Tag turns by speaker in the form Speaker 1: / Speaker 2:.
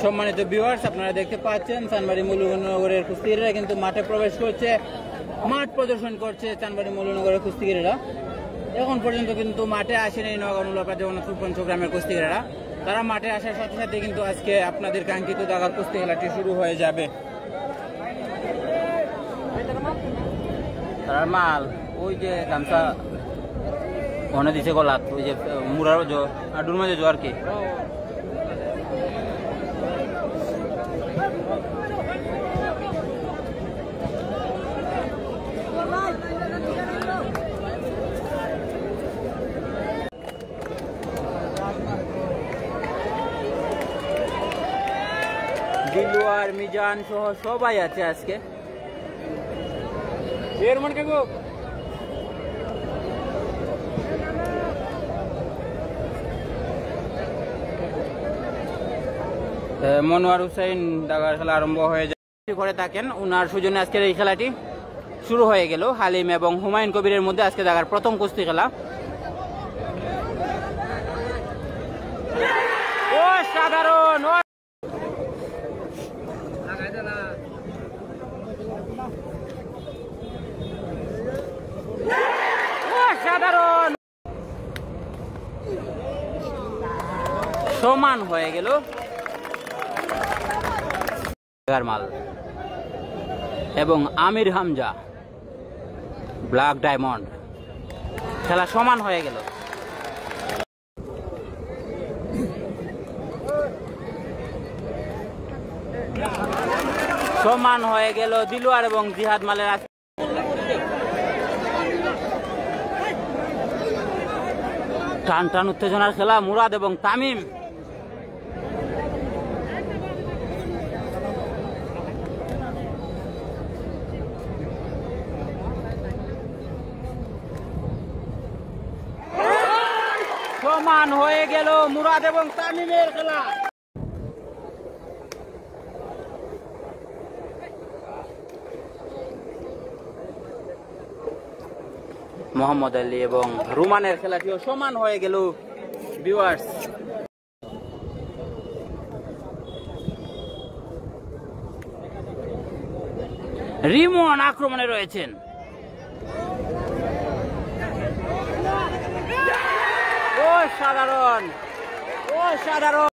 Speaker 1: সম্মানিত ভিউয়ার্স, আপনারা দেখতে পাচ্ছেন চানবাড়ি মৌলভীনগরের কুস্তিগিরেরা কিন্তু মাঠে প্রবেশ করছে, মাঠ প্রদর্শন করছে চানবাড়ি মৌলভীনগরের কুস্তিগিরেরা। এখন পর্যন্ত কিন্তু মাঠে আসেনি নওগাঁ নুলাপাড়া জগন্নাথ পঞ্চগ্রামের কুস্তিগিরেরা। তারা মাঠে আসার সাথে সাথে কিন্তু আজকে আপনাদের কাঙ্ক্ষিত দাগার কুস্তি খেলাটি শুরু হয়ে যাবে। তার মাল ওই যে গামছা মনে দিছে গলাত, ওই যে মুরার আডুর মাঝে জো আর কি। দিলওয়ার, মিজান সহ সবাই আছে আজকে। মনোয়ার হুসাইন দাগার খেলা আরম্ভ হয়ে যায় করে থাকেন, উনার সুজনে আজকের এই খেলাটি শুরু হয়ে গেল। হালিম এবং হুমায়ুন কবিরের মধ্যে আজকে দাগার প্রথম কুস্তি খেলা। অসাধারণ অসাধারণ সমান হয়ে গেল। মাল এবং আমির হামজা ব্ল্যাক ডায়মন্ড খেলা সমান হয়ে গেল। সমান হয়ে গেল দিলওয়ার এবং জিহাদ মালের। টান টান উত্তেজনার খেলা মুরাদ এবং তামিম। সমান হয়ে গেল মুরাদ এবং তামিমের খেলা। মোহাম্মদ আলী এবং রুমানের খেলাটিও সমান হয়ে গেল। ভিউয়ার্স, রিমন আক্রমণে রয়েছেন। অসাধারণ অসাধারণ